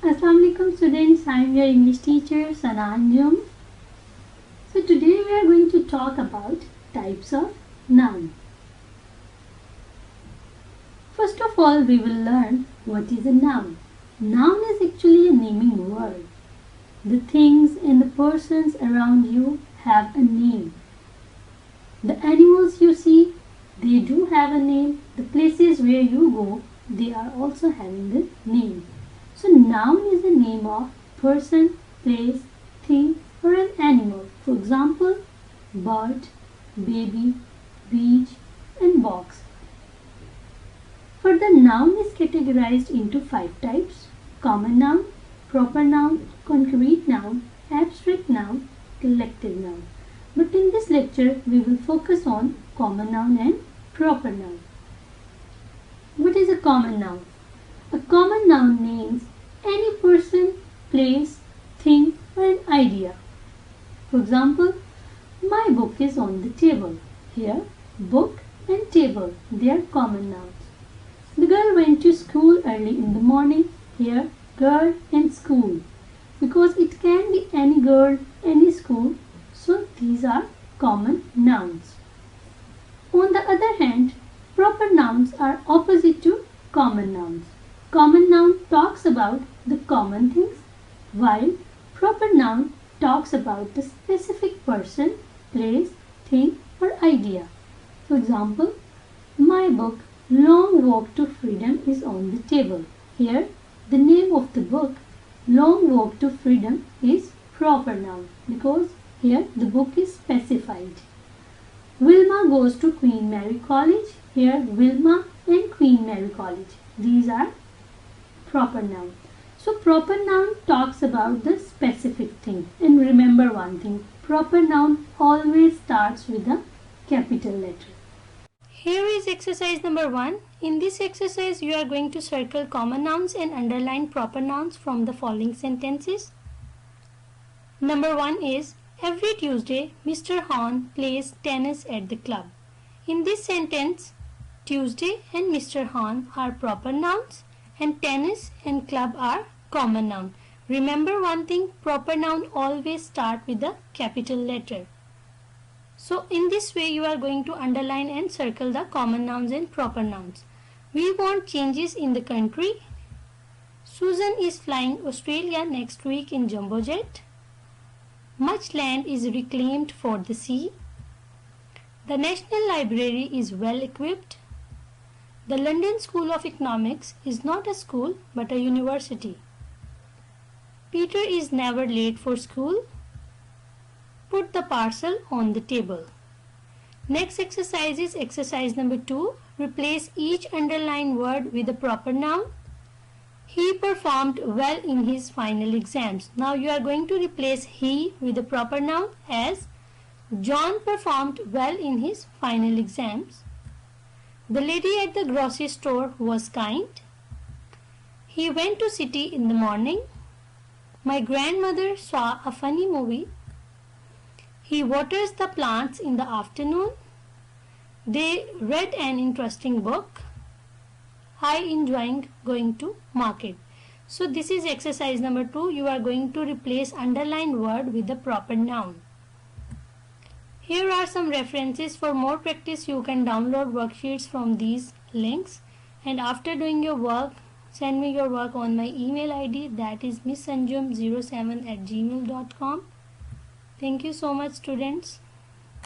Assalamualaikum students, I am your English teacher Sana Anjum. So today we are going to talk about types of noun. First of all, we will learn what is a noun. Noun is actually a naming word. The things and the persons around you have a name. The animals you see, they do have a name. The places where you go, they are also having a name. So noun is the name of person, place, thing or an animal. For example, bird, baby, beach and box. Further, noun is categorized into 5 types: common noun, proper noun, concrete noun, abstract noun, collective noun. But in this lecture, we will focus on common noun and proper noun. What is a common noun? A common noun names any person, place, thing or an idea. For example, my book is on the table. Here, book and table, they are common nouns. The girl went to school early in the morning. Here, girl and school. Because it can be any girl, any school, so these are common nouns. On the other hand, proper nouns are opposite to common nouns. Common noun talks about the common things, while proper noun talks about the specific person, place, thing or idea. For example, my book Long Walk to Freedom is on the table. Here, the name of the book Long Walk to Freedom is proper noun because here the book is specified. Wilma goes to Queen Mary College. Here, Wilma and Queen Mary College. These are proper noun. So proper noun talks about the specific thing. And remember one thing, proper noun always starts with a capital letter. Here is exercise number 1. In this exercise, you are going to circle common nouns and underline proper nouns from the following sentences. Number 1 is, every Tuesday, Mr. Horn plays tennis at the club. In this sentence, Tuesday and Mr. Horn are proper nouns and tennis and club are common noun. Remember one thing, proper noun always start with a capital letter. So in this way you are going to underline and circle the common nouns and proper nouns. We want changes in the country. Susan is flying Australia next week in jumbo jet. Much land is reclaimed for the sea. The National Library is well equipped. The London School of Economics is not a school but a university. Peter is never late for school. Put the parcel on the table. Next exercise is exercise number 2. Replace each underlined word with a proper noun. He performed well in his final exams. Now you are going to replace he with a proper noun as John performed well in his final exams. The lady at the grocery store was kind. He went to city in the morning. My grandmother saw a funny movie. He waters the plants in the afternoon. They read an interesting book. I enjoying going to market. So this is exercise number 2. You are going to replace underlined word with the proper noun. Here are some references. For more practice, you can download worksheets from these links. And after doing your work, send me your work on my email ID, that is missanjum07@gmail.com. Thank you so much, students.